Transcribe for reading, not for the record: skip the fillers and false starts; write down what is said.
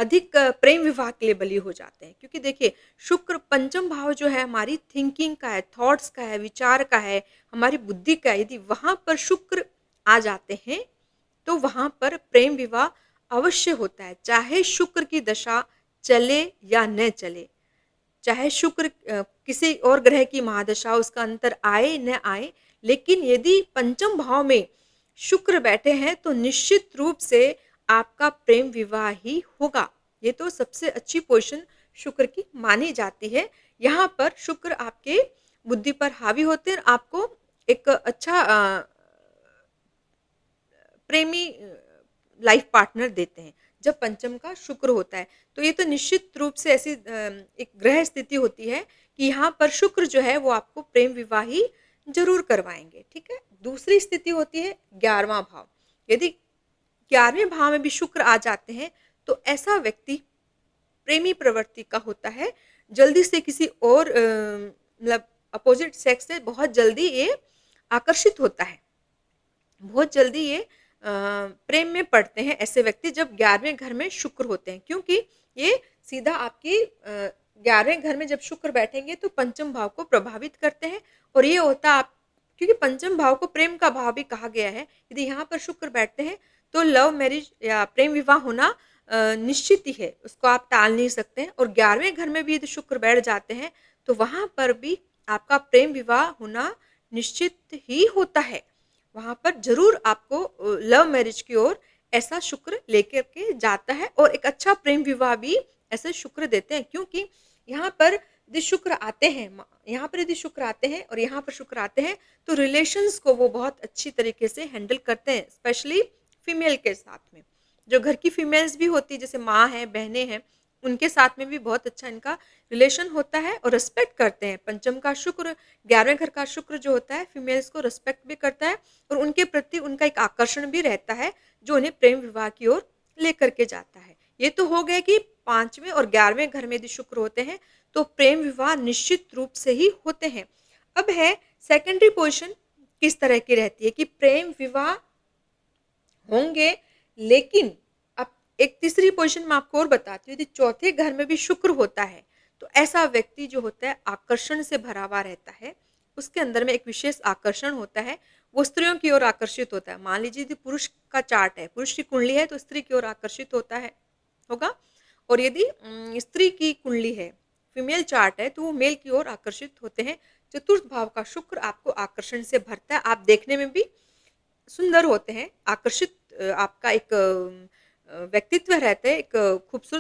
अधिक प्रेम विवाह के लिए बली हो जाते हैं। क्योंकि देखिए शुक्र पंचम भाव जो है हमारी थिंकिंग का है, थॉट्स का है, विचार का है, हमारी बुद्धि का है। यदि वहाँ पर शुक्र आ जाते हैं, तो वहाँ पर प्रेम विवाह अवश्य होता है। चाहे शुक्र की दशा चले या न चले, चाहे शुक्र किसी और ग्रह की महादशा उसका अंतर आए न आए, लेकिन यदि पंचम भाव में शुक्र बैठे हैं तो निश्चित रूप से आपका प्रेम विवाह ही होगा। ये तो सबसे अच्छी पोजीशन शुक्र की मानी जाती है। यहाँ पर शुक्र आपके बुद्धि पर हावी होते हैं और आपको एक अच्छा प्रेमी लाइफ पार्टनर देते हैं, जब पंचम का शुक्र होता है। तो ये तो निश्चित रूप से ऐसी एक ग्रह स्थिति होती है कि यहाँ पर शुक्र जो है वो आपको प्रेम विवाह ही ज़रूर करवाएँगे, ठीक है? दूसरी स्थिति होती है 11वाँ भाव। यदि 11वें भाव में भी शुक्र आ जाते हैं, तो ऐसा व्यक्ति प्रेमी प्रवृत्ति का होता है, जल्दी से किसी और मतलब अपोज़िट सेक्स से बहुत जल्दी ये आकर्षित होता है। बहुत जल्दी ये प्रेम में पड़ते हैं ऐसे व्यक्ति जब 11वें घर में शुक्र होते हैं, क्योंकि ये सीधा आपकी 11वें घर में जब शुक्र बैठेंगे तो पंचम भाव को प्रभावित करते हैं और ये होता आप क्योंकि पंचम भाव को प्रेम का भाव भी कहा गया है। यदि यहाँ पर शुक्र बैठते हैं तो लव मैरिज या प्रेम विवाह होना निश्चित ही है, उसको आप टाल नहीं सकते हैं। और 11वें घर में भी यदि शुक्र बैठ जाते हैं तो वहाँ पर भी आपका प्रेम विवाह होना निश्चित ही होता है। वहाँ पर ज़रूर आपको लव मैरिज की ओर ऐसा शुक्र लेकर के जाता है और एक अच्छा प्रेम विवाह भी ऐसे शुक्र देते हैं, क्योंकि यहाँ पर यदि शुक्र आते हैं यहाँ पर यदि शुक्र आते हैं और यहाँ पर शुक्र आते हैं तो रिलेशंस को वो बहुत अच्छी तरीके से हैंडल करते हैं, स्पेशली फीमेल के साथ में। जो घर की फीमेल्स भी होती है जैसे माँ है, बहनें हैं, उनके साथ में भी बहुत अच्छा इनका रिलेशन होता है और रिस्पेक्ट करते हैं। पंचम का शुक्र 11वें घर का शुक्र जो होता है फीमेल्स को रिस्पेक्ट भी करता है और उनके प्रति उनका एक आकर्षण भी रहता है, जो उन्हें प्रेम विवाह की ओर लेकर के जाता है। ये तो हो गया कि 5वें और 11वें घर में यदि शुक्र होते हैं, तो प्रेम विवाह निश्चित रूप से ही होते हैं। अब है सेकेंडरी पोज़ीशन किस तरह की रहती है कि प्रेम विवाह होंगे, लेकिन अब एक तीसरी पोज़ीशन मैं आपको और बताती हूँ, यदि चौथे घर में भी शुक्र होता है, तो ऐसा व्यक्ति जो होता है आकर्षण से भरा हुआ रहता है। उसके अंदर में एक विशेष आकर्षण होता है, वो स्त्रियों की ओर आकर्षित होता है। मान लीजिए यदि पुरुष का चार्ट है, पुरुष की कुंडली है तो स्त्री की ओर आकर्षित होगा और यदि स्त्री की कुंडली है, फीमेल चार्ट है तो वो मेल की ओर आकर्षित होते हैं। चतुर्थ भाव का शुक्र आपको आकर्षण से भरता है, आप देखने में भी सुंदर होते हैं, आकर्षित आपका एक व्यक्तित्व रहता है, एक खूबसूरत